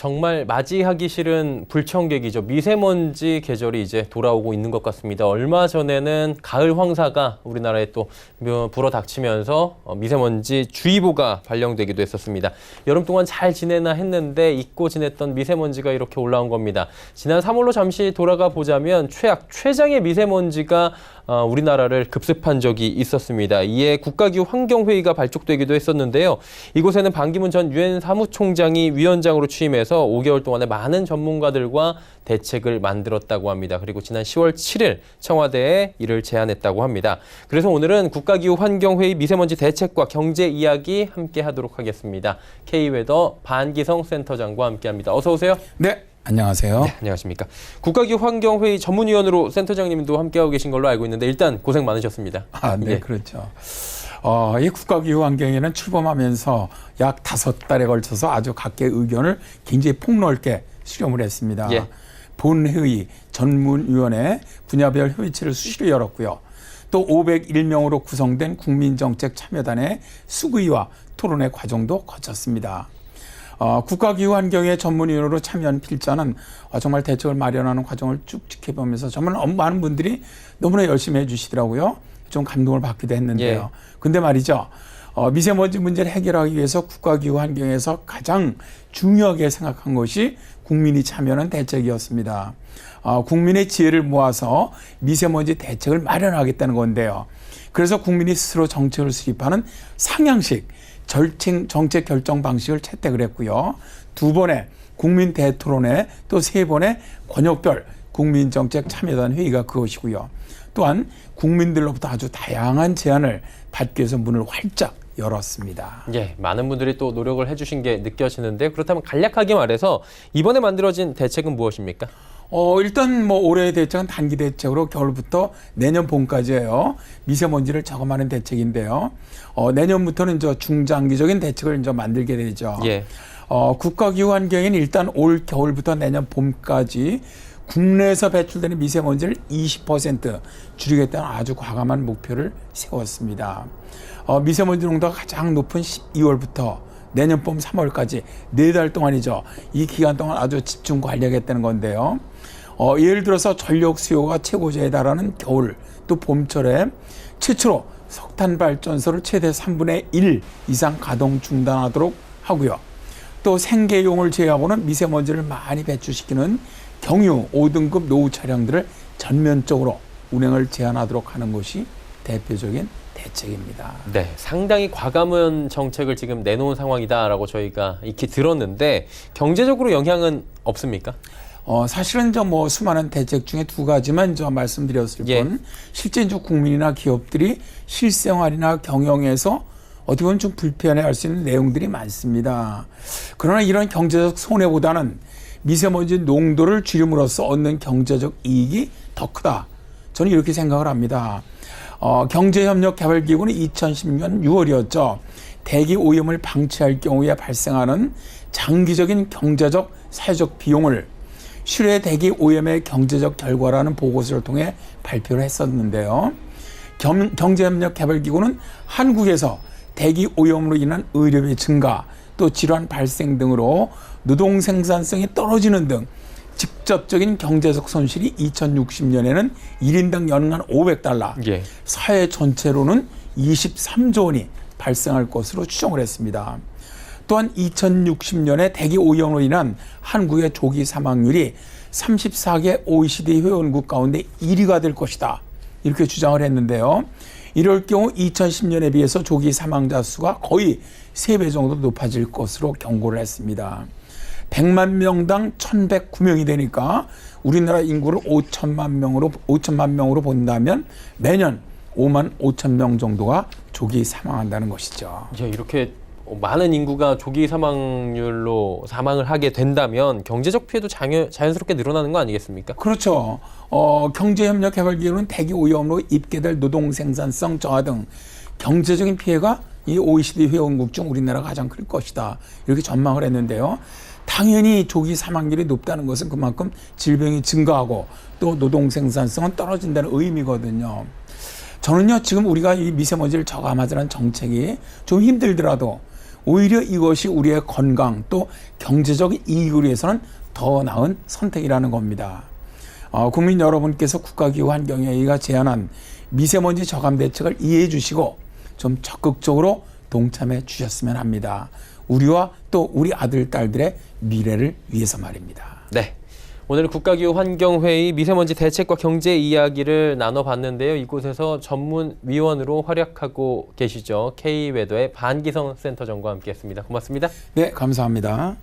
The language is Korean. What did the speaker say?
정말 맞이하기 싫은 불청객이죠. 미세먼지 계절이 이제 돌아오고 있는 것 같습니다. 얼마 전에는 가을 황사가 우리나라에 또 불어닥치면서 미세먼지 주의보가 발령되기도 했었습니다. 여름 동안 잘 지내나 했는데 잊고 지냈던 미세먼지가 이렇게 올라온 겁니다. 지난 3월로 잠시 돌아가 보자면 최장의 미세먼지가 우리나라를 급습한 적이 있었습니다. 이에 국가기후 환경회의가 발족되기도 했었는데요. 이곳에는 반기문 전 유엔 사무총장이 위원장으로 취임해서 5개월 동안에 많은 전문가들과 대책을 만들었다고 합니다. 그리고 지난 10월 7일 청와대에 이를 제안했다고 합니다. 그래서 오늘은 국가기후 환경회의 미세먼지 대책과 경제 이야기 함께 하도록 하겠습니다. K웨더 반기성 센터장과 함께합니다. 어서 오세요. 네. 안녕하세요. 네, 안녕하십니까. 국가기후 환경회의 전문위원으로 센터장님도 함께하고 계신 걸로 알고 있는데 일단 고생 많으셨습니다. 네, 그렇죠. 이 국가기후 환경회는 출범하면서 약 5달에 걸쳐서 아주 각계의 의견을 굉장히 폭넓게 수렴을 했습니다. 예. 본회의, 전문위원회, 분야별 회의체를 수시로 열었고요. 또 501명으로 구성된 국민정책참여단의 수의와 토론회 과정도 거쳤습니다. 국가기후 환경회 전문위원으로 참여한 필자는 정말 대책을 마련하는 과정을 쭉 지켜보면서 정말 많은 분들이 너무나 열심히 해주시더라고요. 좀 감동을 받기도 했는데요. 근데 말이죠. 미세먼지 문제를 해결하기 위해서 국가기후 환경에서 가장 중요하게 생각한 것이 국민이 참여하는 대책이었습니다. 국민의 지혜를 모아서 미세먼지 대책을 마련하겠다는 건데요. 그래서 국민이 스스로 정책을 수립하는 상향식 정책 결정 방식을 채택을 했고요. 2번의 국민 대토론회 또 3번의 권역별 국민정책 참여단 회의가 그것이고요. 또한 국민들로부터 아주 다양한 제안을 받기 위해서 문을 활짝 열었습니다. 예, 많은 분들이 또 노력을 해주신 게 느껴지는데 그렇다면 간략하게 말해서 이번에 만들어진 대책은 무엇입니까? 일단 올해의 대책은 단기 대책으로 겨울부터 내년 봄까지예요. 미세먼지를 저감하는 대책인데요. 내년부터는 중장기적인 대책을 만들게 되죠. 예. 국가기후 환경에는 일단 올 겨울부터 내년 봄까지 국내에서 배출되는 미세먼지를 20% 줄이겠다는 아주 과감한 목표를 세웠습니다. 미세먼지 농도가 가장 높은 12월부터 내년 봄 3월까지 4달 동안이죠. 이 기간 동안 아주 집중 관리하겠다는 건데요. 예를 들어서 전력 수요가 최고조에 달하는 겨울 또 봄철에 최초로 석탄 발전소를 최대 3분의 1 이상 가동 중단하도록 하고요. 또 생계용을 제외하고는 미세먼지를 많이 배출시키는 경유 5등급 노후 차량들을 전면적으로 운행을 제한하도록 하는 것이 대표적인 대책입니다. 네, 상당히 과감한 정책을 지금 내놓은 상황이다라고 저희가 익히 들었는데 경제적으로 영향은 없습니까? 사실은 수많은 대책 중에 2가지만 말씀드렸을 뿐 실제 국민이나 기업들이 실생활이나 경영에서 어떻게 보면 좀 불편해할 수 있는 내용들이 많습니다. 그러나 이런 경제적 손해보다는 미세먼지 농도를 줄임으로써 얻는 경제적 이익이 더 크다. 저는 이렇게 생각을 합니다. 경제협력개발기구는 2010년 6월이었죠. 대기 오염을 방치할 경우에 발생하는 장기적인 경제적, 사회적 비용을 실외 대기 오염의 경제적 결과라는 보고서를 통해 발표를 했었는데요. 경제협력개발기구는 한국에서 대기 오염으로 인한 의료비 증가, 또 질환 발생 등으로 노동 생산성이 떨어지는 등 직접적인 경제적 손실이 2060년에는 1인당 연간 $500, 사회 전체로는 23조 원이 발생할 것으로 추정을 했습니다. 또한 2060년에 대기 오염으로 인한 한국의 조기 사망률이 34개 OECD 회원국 가운데 1위가 될 것이다. 이렇게 주장을 했는데요. 이럴 경우 2010년에 비해서 조기 사망자 수가 거의 3배 정도 높아질 것으로 경고를 했습니다. 100만 명당 1,109명이 되니까 우리나라 인구를 5천만 명으로 본다면 매년 5만 5천 명 정도가 조기 사망한다는 것이죠. 이렇게 많은 인구가 조기 사망률로 사망을 하게 된다면 경제적 피해도 자연스럽게 늘어나는 거 아니겠습니까? 그렇죠. 경제협력개발기구는 대기 오염으로 입게 될 노동 생산성 저하 등 경제적인 피해가 이 OECD 회원국 중 우리나라가 가장 클 것이다. 이렇게 전망을 했는데요. 당연히 조기 사망률이 높다는 것은 그만큼 질병이 증가하고 또 노동 생산성은 떨어진다는 의미거든요. 저는요, 지금 우리가 이 미세먼지를 저감하자는 정책이 좀 힘들더라도 오히려 이것이 우리의 건강 또 경제적 이익을 위해서는 더 나은 선택이라는 겁니다. 국민 여러분께서 국가기후환경회의가 제안한 미세먼지 저감 대책을 이해해 주시고 좀 적극적으로 동참해 주셨으면 합니다. 우리와 또 우리 아들, 딸들의 미래를 위해서 말입니다. 네. 오늘 국가기후환경회의 미세먼지 대책과 경제 이야기를 나눠봤는데요. 이곳에서 전문위원으로 활약하고 계시죠. K웨더의 반기성 센터장과 함께했습니다. 고맙습니다. 네, 감사합니다.